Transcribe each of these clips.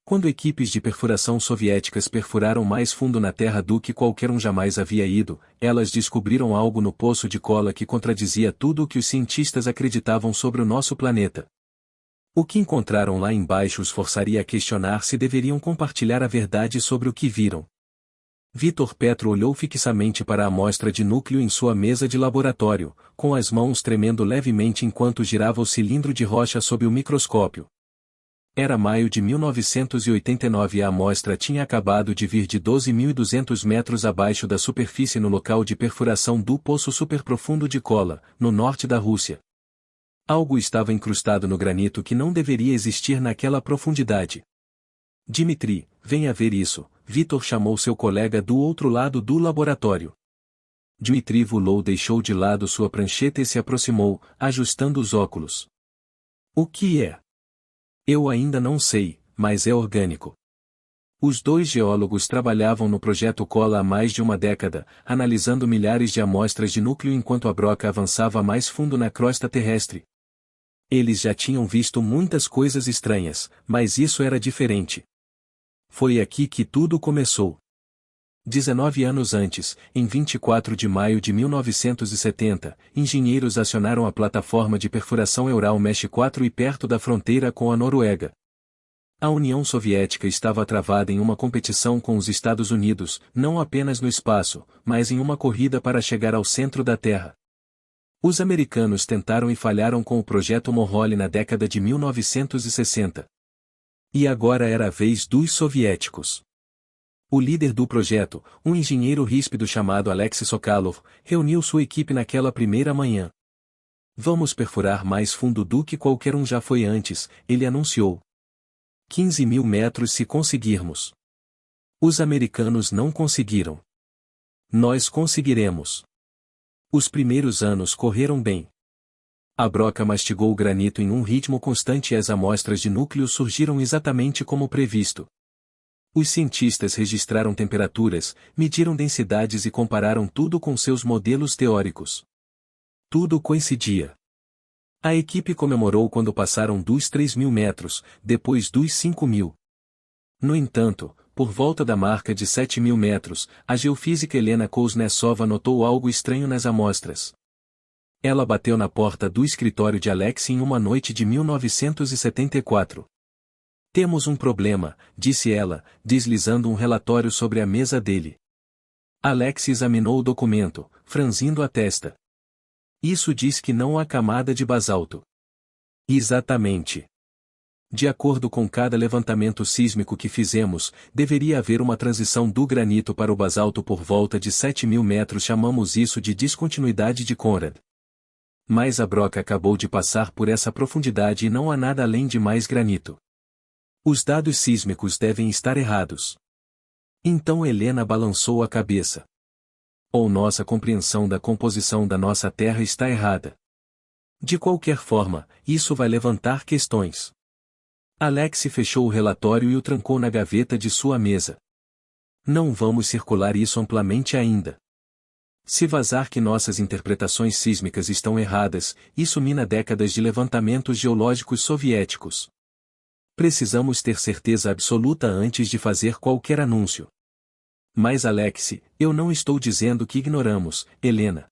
Quando equipes de perfuração soviéticas perfuraram mais fundo na Terra do que qualquer um jamais havia ido, elas descobriram algo no poço de cola que contradizia tudo o que os cientistas acreditavam sobre o nosso planeta. O que encontraram lá embaixo os forçaria a questionar se deveriam compartilhar a verdade sobre o que viram. Vitor Petro olhou fixamente para a amostra de núcleo em sua mesa de laboratório, com as mãos tremendo levemente enquanto girava o cilindro de rocha sob o microscópio. Era maio de 1989 e a amostra tinha acabado de vir de 12.200 metros abaixo da superfície no local de perfuração do poço superprofundo de Kola, no norte da Rússia. Algo estava incrustado no granito que não deveria existir naquela profundidade. Dmitri, venha ver isso, Vitor chamou seu colega do outro lado do laboratório. Dmitri Vulou deixou de lado sua prancheta e se aproximou, ajustando os óculos. O que é? Eu ainda não sei, mas é orgânico. Os dois geólogos trabalhavam no projeto Kola há mais de uma década, analisando milhares de amostras de núcleo enquanto a broca avançava mais fundo na crosta terrestre. Eles já tinham visto muitas coisas estranhas, mas isso era diferente. Foi aqui que tudo começou. 19 anos antes, em 24 de maio de 1970, engenheiros acionaram a plataforma de perfuração Ural-Mesh 4 e perto da fronteira com a Noruega. A União Soviética estava travada em uma competição com os Estados Unidos, não apenas no espaço, mas em uma corrida para chegar ao centro da Terra. Os americanos tentaram e falharam com o projeto Moholy na década de 1960. E agora era a vez dos soviéticos. O líder do projeto, um engenheiro ríspido chamado Alexei Sokolov, reuniu sua equipe naquela primeira manhã. Vamos perfurar mais fundo do que qualquer um já foi antes, ele anunciou. 15.000 metros se conseguirmos. Os americanos não conseguiram. Nós conseguiremos. Os primeiros anos correram bem. A broca mastigou o granito em um ritmo constante e as amostras de núcleo surgiram exatamente como previsto. Os cientistas registraram temperaturas, mediram densidades e compararam tudo com seus modelos teóricos. Tudo coincidia. A equipe comemorou quando passaram dos 3.000 metros, depois dos 5.000. No entanto, por volta da marca de 7.000 metros, a geofísica Helena Kuznetsova notou algo estranho nas amostras. Ela bateu na porta do escritório de Alex em uma noite de 1974. Temos um problema, disse ela, deslizando um relatório sobre a mesa dele. Alex examinou o documento, franzindo a testa. Isso diz que não há camada de basalto. Exatamente. De acordo com cada levantamento sísmico que fizemos, deveria haver uma transição do granito para o basalto por volta de 7.000 metros. Chamamos isso de descontinuidade de Conrad. Mas a broca acabou de passar por essa profundidade e não há nada além de mais granito. Os dados sísmicos devem estar errados. Então Helena balançou a cabeça. Ou nossa compreensão da composição da nossa Terra está errada. De qualquer forma, isso vai levantar questões. Alex fechou o relatório e o trancou na gaveta de sua mesa. Não vamos circular isso amplamente ainda. Se vazar que nossas interpretações sísmicas estão erradas, isso mina décadas de levantamentos geológicos soviéticos. Precisamos ter certeza absoluta antes de fazer qualquer anúncio. Mas Alex, eu não estou dizendo que ignoramos, Helena.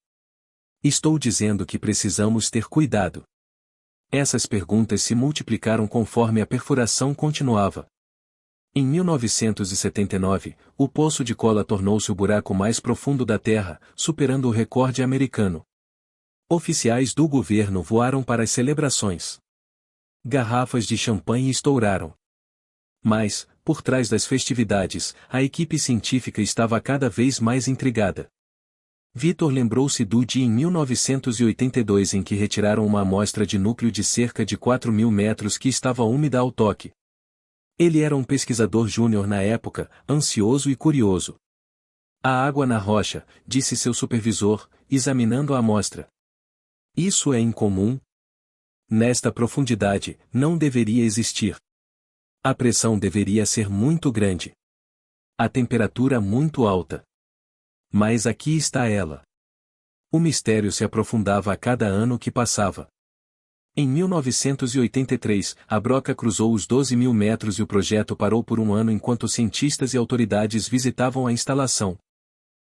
Estou dizendo que precisamos ter cuidado. Essas perguntas se multiplicaram conforme a perfuração continuava. Em 1979, o Poço de Kola tornou-se o buraco mais profundo da Terra, superando o recorde americano. Oficiais do governo voaram para as celebrações. Garrafas de champanhe estouraram. Mas, por trás das festividades, a equipe científica estava cada vez mais intrigada. Vitor lembrou-se do dia em 1982 em que retiraram uma amostra de núcleo de cerca de 4.000 metros que estava úmida ao toque. Ele era um pesquisador júnior na época, ansioso e curioso. Há água na rocha, disse seu supervisor, examinando a amostra. Isso é incomum? Nesta profundidade, não deveria existir. A pressão deveria ser muito grande. A temperatura muito alta. Mas aqui está ela. O mistério se aprofundava a cada ano que passava. Em 1983, a broca cruzou os 12.000 metros e o projeto parou por um ano enquanto cientistas e autoridades visitavam a instalação.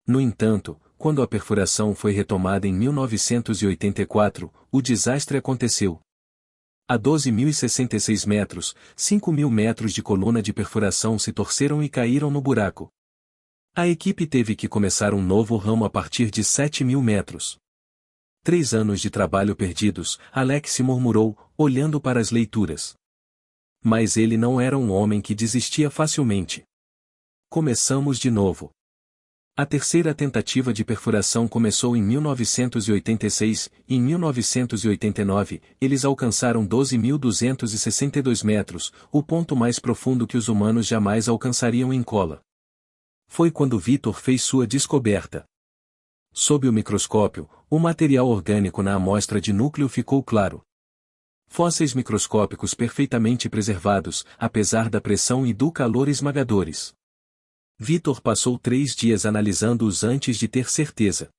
No entanto, quando a perfuração foi retomada em 1984, o desastre aconteceu. A 12.066 metros, 5.000 metros de coluna de perfuração se torceram e caíram no buraco. A equipe teve que começar um novo ramo a partir de 7.000 metros. 3 anos de trabalho perdidos, Alex murmurou, olhando para as leituras. Mas ele não era um homem que desistia facilmente. Começamos de novo. A terceira tentativa de perfuração começou em 1986, e em 1989, eles alcançaram 12.262 metros, o ponto mais profundo que os humanos jamais alcançariam em cola. Foi quando Victor fez sua descoberta. Sob o microscópio, o material orgânico na amostra de núcleo ficou claro. Fósseis microscópicos perfeitamente preservados, apesar da pressão e do calor esmagadores. Victor passou 3 dias analisando-os antes de ter certeza.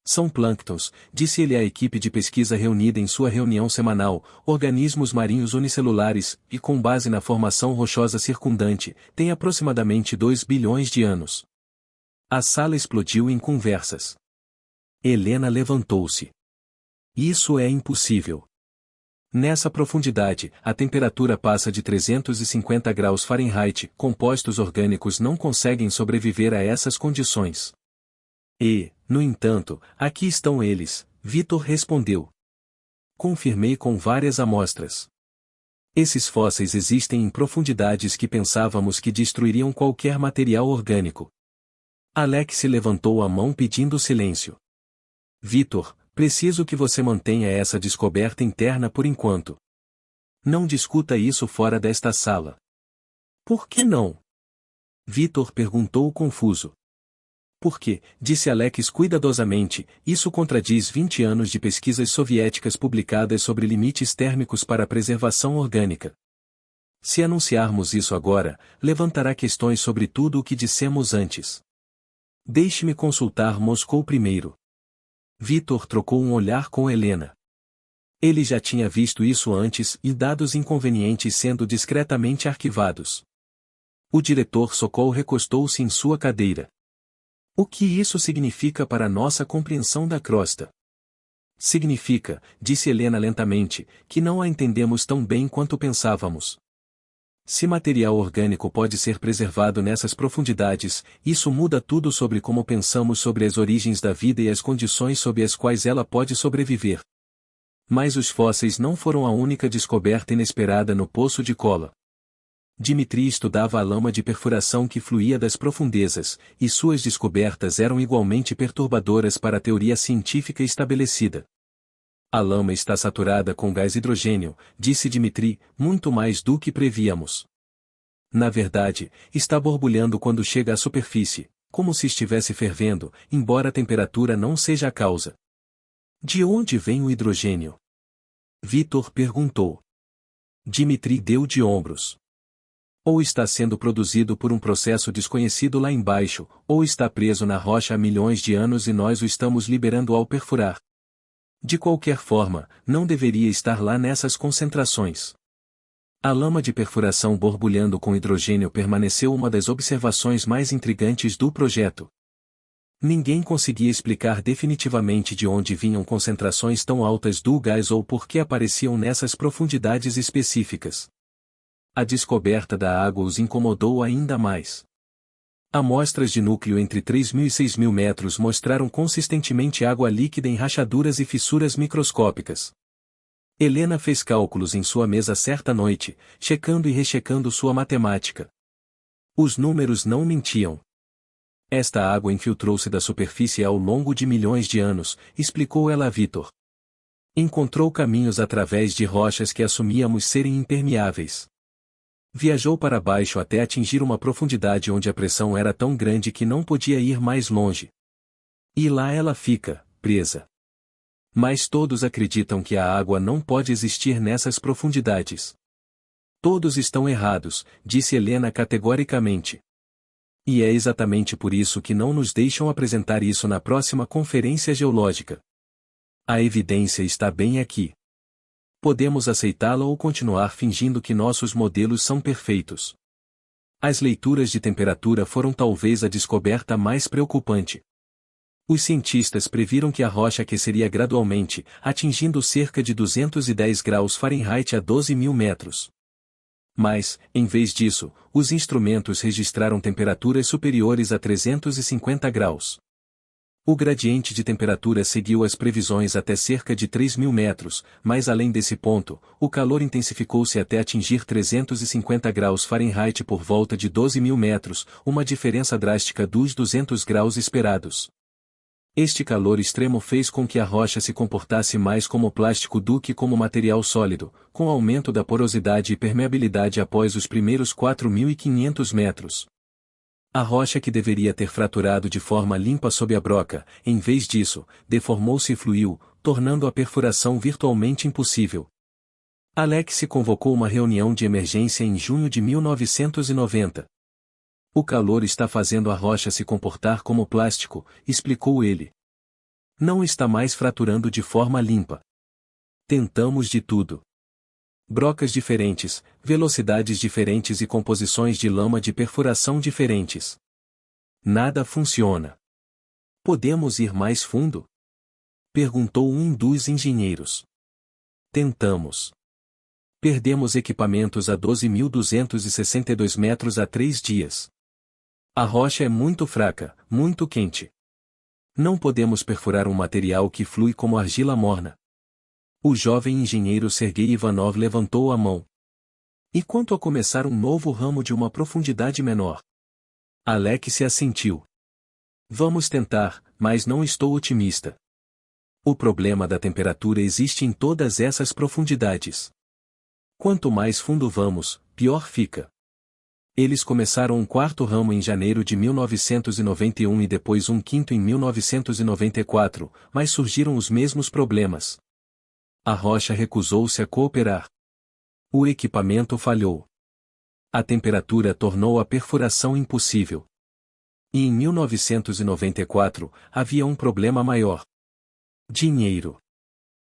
São plânctons, disse ele à equipe de pesquisa reunida em sua reunião semanal, organismos marinhos unicelulares, e com base na formação rochosa circundante, têm aproximadamente 2 bilhões de anos. A sala explodiu em conversas. Helena levantou-se. Isso é impossível. Nessa profundidade, a temperatura passa de 350 graus Fahrenheit, compostos orgânicos não conseguem sobreviver a essas condições. E, no entanto, aqui estão eles, Victor respondeu. Confirmei com várias amostras. Esses fósseis existem em profundidades que pensávamos que destruiriam qualquer material orgânico. Alex levantou a mão pedindo silêncio. Victor, preciso que você mantenha essa descoberta interna por enquanto. Não discuta isso fora desta sala. Por que não? Victor perguntou confuso. Porque, disse Alex cuidadosamente, isso contradiz 20 anos de pesquisas soviéticas publicadas sobre limites térmicos para a preservação orgânica. Se anunciarmos isso agora, levantará questões sobre tudo o que dissemos antes. Deixe-me consultar Moscou primeiro. Victor trocou um olhar com Helena. Ele já tinha visto isso antes e dados inconvenientes sendo discretamente arquivados. O diretor Sokol recostou-se em sua cadeira. O que isso significa para nossa compreensão da crosta? Significa, disse Helena lentamente, que não a entendemos tão bem quanto pensávamos. Se material orgânico pode ser preservado nessas profundidades, isso muda tudo sobre como pensamos sobre as origens da vida e as condições sob as quais ela pode sobreviver. Mas os fósseis não foram a única descoberta inesperada no poço de cola. Dmitri estudava a lama de perfuração que fluía das profundezas, e suas descobertas eram igualmente perturbadoras para a teoria científica estabelecida. A lama está saturada com gás hidrogênio, disse Dmitri, muito mais do que prevíamos. Na verdade, está borbulhando quando chega à superfície, como se estivesse fervendo, embora a temperatura não seja a causa. De onde vem o hidrogênio? Victor perguntou. Dmitri deu de ombros. Ou está sendo produzido por um processo desconhecido lá embaixo, ou está preso na rocha há milhões de anos e nós o estamos liberando ao perfurar. De qualquer forma, não deveria estar lá nessas concentrações. A lama de perfuração borbulhando com hidrogênio permaneceu uma das observações mais intrigantes do projeto. Ninguém conseguia explicar definitivamente de onde vinham concentrações tão altas do gás ou por que apareciam nessas profundidades específicas. A descoberta da água os incomodou ainda mais. Amostras de núcleo entre 3.000 e 6.000 metros mostraram consistentemente água líquida em rachaduras e fissuras microscópicas. Helena fez cálculos em sua mesa certa noite, checando e rechecando sua matemática. Os números não mentiam. Esta água infiltrou-se da superfície ao longo de milhões de anos, explicou ela a Victor. Encontrou caminhos através de rochas que assumíamos serem impermeáveis. Viajou para baixo até atingir uma profundidade onde a pressão era tão grande que não podia ir mais longe. E lá ela fica, presa. Mas todos acreditam que a água não pode existir nessas profundidades. Todos estão errados, disse Helena categoricamente. E é exatamente por isso que não nos deixam apresentar isso na próxima conferência geológica. A evidência está bem aqui. Podemos aceitá-la ou continuar fingindo que nossos modelos são perfeitos. As leituras de temperatura foram talvez a descoberta mais preocupante. Os cientistas previram que a rocha aqueceria gradualmente, atingindo cerca de 210 graus Fahrenheit a 12.000 metros. Mas, em vez disso, os instrumentos registraram temperaturas superiores a 350 graus. O gradiente de temperatura seguiu as previsões até cerca de 3.000 metros, mas além desse ponto, o calor intensificou-se até atingir 350 graus Fahrenheit por volta de 12.000 metros, uma diferença drástica dos 200 graus esperados. Este calor extremo fez com que a rocha se comportasse mais como plástico do que como material sólido, com aumento da porosidade e permeabilidade após os primeiros 4.500 metros. A rocha que deveria ter fraturado de forma limpa sob a broca, em vez disso, deformou-se e fluiu, tornando a perfuração virtualmente impossível. Alex convocou uma reunião de emergência em junho de 1990. O calor está fazendo a rocha se comportar como plástico, explicou ele. Não está mais fraturando de forma limpa. Tentamos de tudo. Brocas diferentes, velocidades diferentes e composições de lama de perfuração diferentes. Nada funciona. Podemos ir mais fundo? Perguntou um dos engenheiros. Tentamos. Perdemos equipamentos a 12.262 metros há 3 dias. A rocha é muito fraca, muito quente. Não podemos perfurar um material que flui como argila morna. O jovem engenheiro Sergei Ivanov levantou a mão. E quanto a começar um novo ramo de uma profundidade menor? Alex assentiu. Vamos tentar, mas não estou otimista. O problema da temperatura existe em todas essas profundidades. Quanto mais fundo vamos, pior fica. Eles começaram um quarto ramo em janeiro de 1991 e depois um quinto em 1994, mas surgiram os mesmos problemas. A rocha recusou-se a cooperar. O equipamento falhou. A temperatura tornou a perfuração impossível. E em 1994, havia um problema maior. Dinheiro.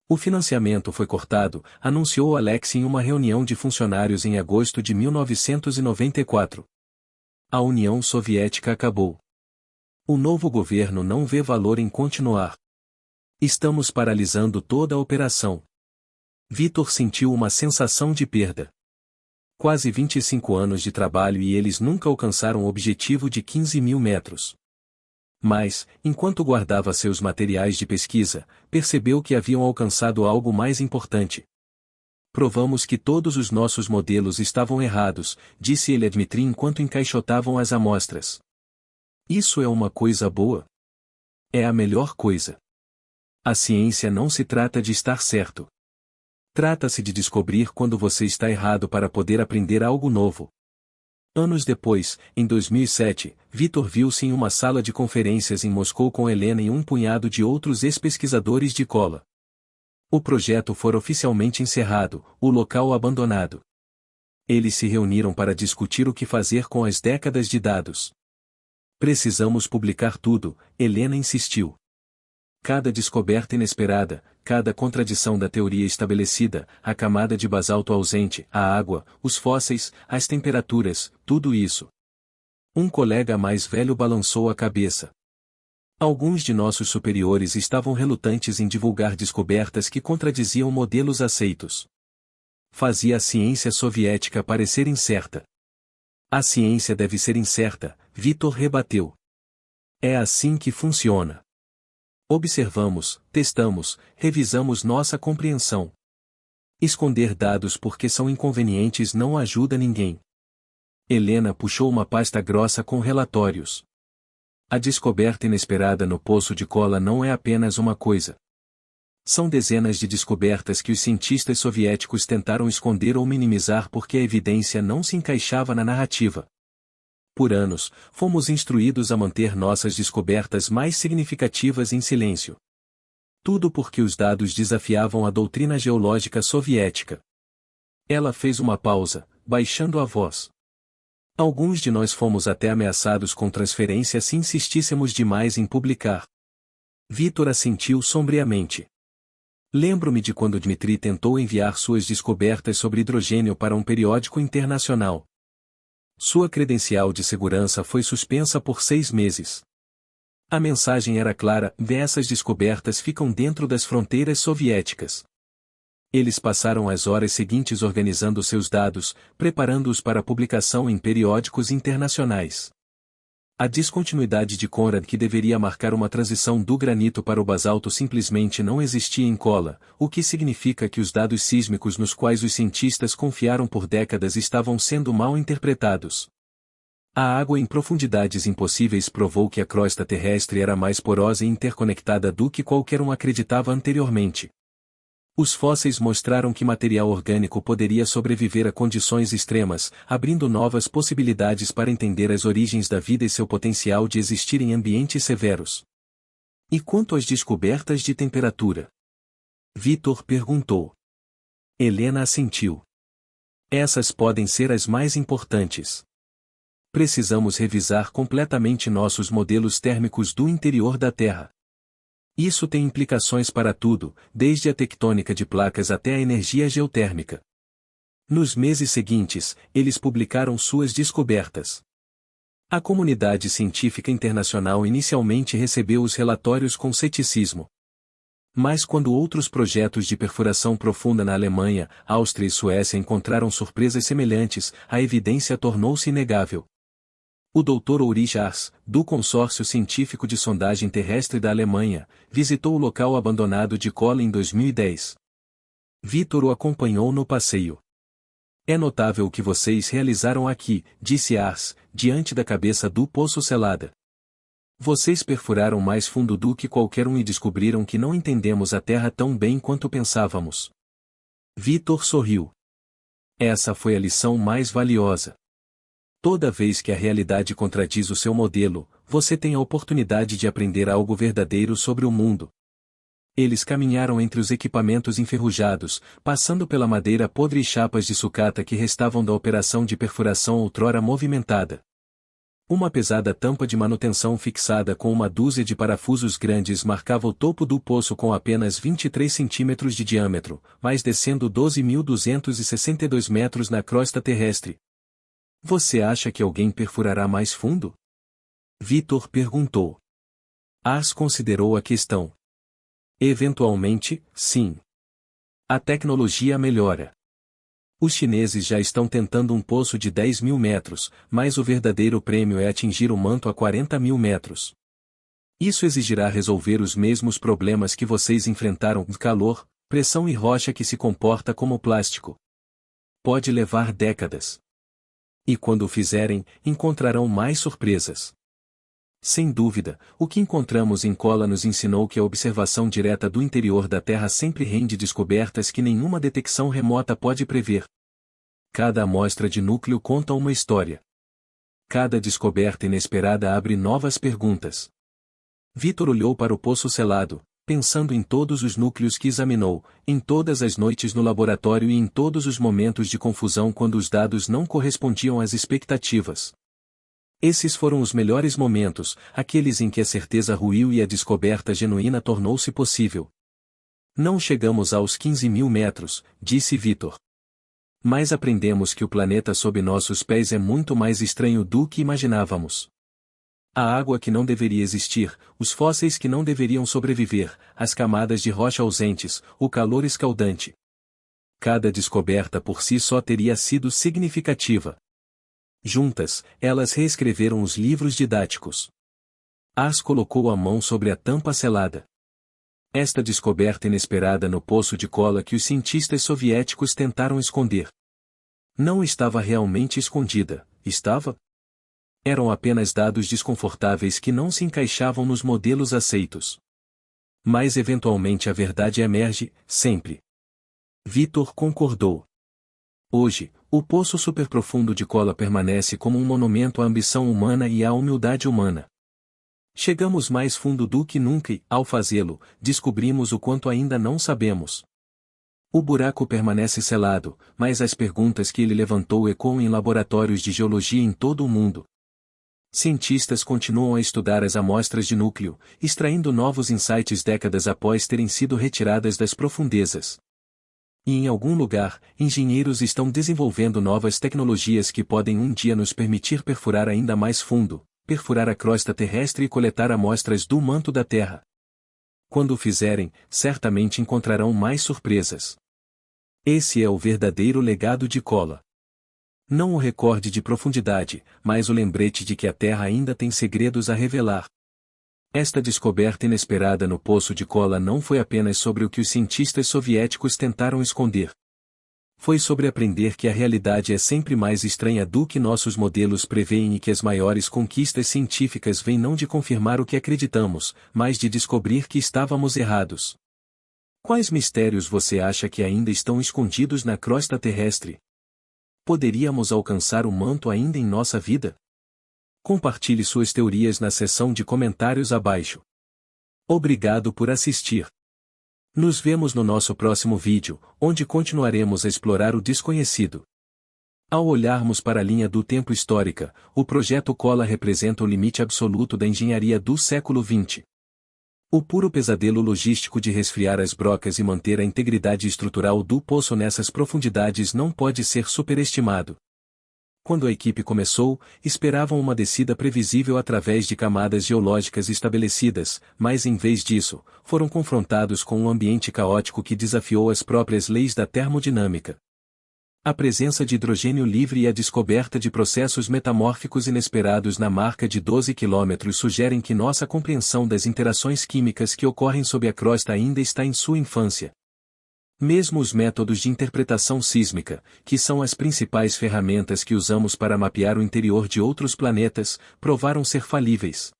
O financiamento foi cortado, anunciou Alex em uma reunião de funcionários em agosto de 1994. A União Soviética acabou. O novo governo não vê valor em continuar. Estamos paralisando toda a operação. Vitor sentiu uma sensação de perda. Quase 25 anos de trabalho e eles nunca alcançaram o objetivo de 15.000 metros. Mas, enquanto guardava seus materiais de pesquisa, percebeu que haviam alcançado algo mais importante. Provamos que todos os nossos modelos estavam errados, disse ele a Dmitri enquanto encaixotavam as amostras. Isso é uma coisa boa? É a melhor coisa. A ciência não se trata de estar certo. Trata-se de descobrir quando você está errado para poder aprender algo novo. Anos depois, em 2007, Vitor viu-se em uma sala de conferências em Moscou com Helena e um punhado de outros ex-pesquisadores de cola. O projeto foi oficialmente encerrado, o local abandonado. Eles se reuniram para discutir o que fazer com as décadas de dados. Precisamos publicar tudo, Helena insistiu. Cada descoberta inesperada, cada contradição da teoria estabelecida, a camada de basalto ausente, a água, os fósseis, as temperaturas, tudo isso. Um colega mais velho balançou a cabeça. Alguns de nossos superiores estavam relutantes em divulgar descobertas que contradiziam modelos aceitos. Fazia a ciência soviética parecer incerta. A ciência deve ser incerta, Vitor rebateu. É assim que funciona. Observamos, testamos, revisamos nossa compreensão. Esconder dados porque são inconvenientes não ajuda ninguém. Helena puxou uma pasta grossa com relatórios. A descoberta inesperada no poço de cola não é apenas uma coisa. São dezenas de descobertas que os cientistas soviéticos tentaram esconder ou minimizar porque a evidência não se encaixava na narrativa. Por anos, fomos instruídos a manter nossas descobertas mais significativas em silêncio. Tudo porque os dados desafiavam a doutrina geológica soviética. Ela fez uma pausa, baixando a voz. Alguns de nós fomos até ameaçados com transferência se insistíssemos demais em publicar. Vitor assentiu sombriamente. Lembro-me de quando Dmitri tentou enviar suas descobertas sobre hidrogênio para um periódico internacional. Sua credencial de segurança foi suspensa por 6 meses. A mensagem era clara: essas descobertas ficam dentro das fronteiras soviéticas. Eles passaram as horas seguintes organizando seus dados, preparando-os para publicação em periódicos internacionais. A descontinuidade de Conrad, que deveria marcar uma transição do granito para o basalto, simplesmente não existia em Kola, o que significa que os dados sísmicos nos quais os cientistas confiaram por décadas estavam sendo mal interpretados. A água em profundidades impossíveis provou que a crosta terrestre era mais porosa e interconectada do que qualquer um acreditava anteriormente. Os fósseis mostraram que material orgânico poderia sobreviver a condições extremas, abrindo novas possibilidades para entender as origens da vida e seu potencial de existir em ambientes severos. E quanto às descobertas de temperatura? Vitor perguntou. Helena assentiu. Essas podem ser as mais importantes. Precisamos revisar completamente nossos modelos térmicos do interior da Terra. Isso tem implicações para tudo, desde a tectônica de placas até a energia geotérmica. Nos meses seguintes, eles publicaram suas descobertas. A comunidade científica internacional inicialmente recebeu os relatórios com ceticismo. Mas quando outros projetos de perfuração profunda na Alemanha, Áustria e Suécia encontraram surpresas semelhantes, a evidência tornou-se inegável. O Dr. Ulrich Ars, do Consórcio Científico de Sondagem Terrestre da Alemanha, visitou o local abandonado de Kola em 2010. Vitor o acompanhou no passeio. É notável o que vocês realizaram aqui, disse Ars, diante da cabeça do poço selada. Vocês perfuraram mais fundo do que qualquer um e descobriram que não entendemos a Terra tão bem quanto pensávamos. Vitor sorriu. Essa foi a lição mais valiosa. Toda vez que a realidade contradiz o seu modelo, você tem a oportunidade de aprender algo verdadeiro sobre o mundo. Eles caminharam entre os equipamentos enferrujados, passando pela madeira podre e chapas de sucata que restavam da operação de perfuração outrora movimentada. Uma pesada tampa de manutenção fixada com uma dúzia de parafusos grandes marcava o topo do poço com apenas 23 centímetros de diâmetro, mas descendo 12.262 metros na crosta terrestre. Você acha que alguém perfurará mais fundo? Vitor perguntou. Ars considerou a questão. Eventualmente, sim. A tecnologia melhora. Os chineses já estão tentando um poço de 10.000 metros, mas o verdadeiro prêmio é atingir o manto a 40.000 metros. Isso exigirá resolver os mesmos problemas que vocês enfrentaram: calor, pressão e rocha que se comporta como plástico. Pode levar décadas. E quando o fizerem, encontrarão mais surpresas. Sem dúvida, o que encontramos em Kola nos ensinou que a observação direta do interior da Terra sempre rende descobertas que nenhuma detecção remota pode prever. Cada amostra de núcleo conta uma história. Cada descoberta inesperada abre novas perguntas. Vitor olhou para o poço selado, pensando em todos os núcleos que examinou, em todas as noites no laboratório e em todos os momentos de confusão quando os dados não correspondiam às expectativas. Esses foram os melhores momentos, aqueles em que a certeza ruiu e a descoberta genuína tornou-se possível. Não chegamos aos 15.000 metros, disse Vitor. Mas aprendemos que o planeta sob nossos pés é muito mais estranho do que imaginávamos. A água que não deveria existir, os fósseis que não deveriam sobreviver, as camadas de rocha ausentes, o calor escaldante. Cada descoberta por si só teria sido significativa. Juntas, elas reescreveram os livros didáticos. Ars colocou a mão sobre a tampa selada. Esta descoberta inesperada no poço de Kola que os cientistas soviéticos tentaram esconder. Não estava realmente escondida, estava? Eram apenas dados desconfortáveis que não se encaixavam nos modelos aceitos. Mas eventualmente a verdade emerge, sempre. Vitor concordou. Hoje, o poço superprofundo de Kola permanece como um monumento à ambição humana e à humildade humana. Chegamos mais fundo do que nunca e, ao fazê-lo, descobrimos o quanto ainda não sabemos. O buraco permanece selado, mas as perguntas que ele levantou ecoam em laboratórios de geologia em todo o mundo. Cientistas continuam a estudar as amostras de núcleo, extraindo novos insights décadas após terem sido retiradas das profundezas. E em algum lugar, engenheiros estão desenvolvendo novas tecnologias que podem um dia nos permitir perfurar ainda mais fundo, perfurar a crosta terrestre e coletar amostras do manto da Terra. Quando o fizerem, certamente encontrarão mais surpresas. Esse é o verdadeiro legado de Kola. Não o recorde de profundidade, mas o lembrete de que a Terra ainda tem segredos a revelar. Esta descoberta inesperada no poço de Kola não foi apenas sobre o que os cientistas soviéticos tentaram esconder. Foi sobre aprender que a realidade é sempre mais estranha do que nossos modelos preveem e que as maiores conquistas científicas vêm não de confirmar o que acreditamos, mas de descobrir que estávamos errados. Quais mistérios você acha que ainda estão escondidos na crosta terrestre? Poderíamos alcançar o manto ainda em nossa vida? Compartilhe suas teorias na seção de comentários abaixo. Obrigado por assistir. Nos vemos no nosso próximo vídeo, onde continuaremos a explorar o desconhecido. Ao olharmos para a linha do tempo histórica, o projeto Kola representa o limite absoluto da engenharia do século XX. O puro pesadelo logístico de resfriar as brocas e manter a integridade estrutural do poço nessas profundidades não pode ser superestimado. Quando a equipe começou, esperavam uma descida previsível através de camadas geológicas estabelecidas, mas em vez disso, foram confrontados com um ambiente caótico que desafiou as próprias leis da termodinâmica. A presença de hidrogênio livre e a descoberta de processos metamórficos inesperados na marca de 12 km sugerem que nossa compreensão das interações químicas que ocorrem sob a crosta ainda está em sua infância. Mesmo os métodos de interpretação sísmica, que são as principais ferramentas que usamos para mapear o interior de outros planetas, provaram ser falíveis.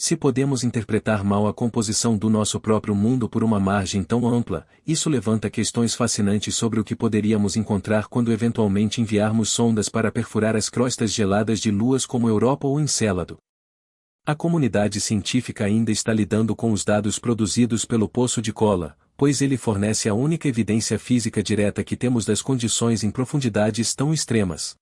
Se podemos interpretar mal a composição do nosso próprio mundo por uma margem tão ampla, isso levanta questões fascinantes sobre o que poderíamos encontrar quando eventualmente enviarmos sondas para perfurar as crostas geladas de luas como Europa ou Encélado. A comunidade científica ainda está lidando com os dados produzidos pelo Poço de Kola, pois ele fornece a única evidência física direta que temos das condições em profundidades tão extremas.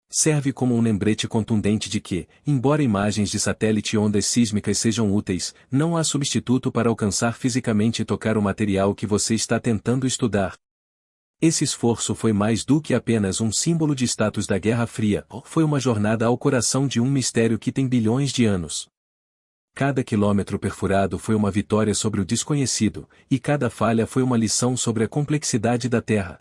Serve como um lembrete contundente de que, embora imagens de satélite e ondas sísmicas sejam úteis, não há substituto para alcançar fisicamente e tocar o material que você está tentando estudar. Esse esforço foi mais do que apenas um símbolo de status da Guerra Fria, foi uma jornada ao coração de um mistério que tem bilhões de anos. Cada quilômetro perfurado foi uma vitória sobre o desconhecido, e cada falha foi uma lição sobre a complexidade da Terra.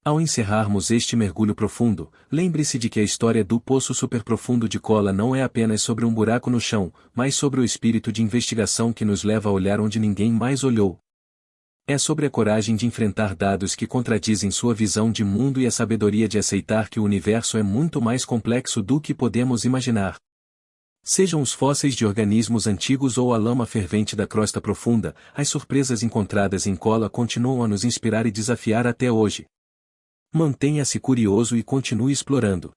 Ao encerrarmos este mergulho profundo, lembre-se de que a história do poço superprofundo de Kola não é apenas sobre um buraco no chão, mas sobre o espírito de investigação que nos leva a olhar onde ninguém mais olhou. É sobre a coragem de enfrentar dados que contradizem sua visão de mundo e a sabedoria de aceitar que o universo é muito mais complexo do que podemos imaginar. Sejam os fósseis de organismos antigos ou a lama fervente da crosta profunda, as surpresas encontradas em Kola continuam a nos inspirar e desafiar até hoje. Mantenha-se curioso e continue explorando.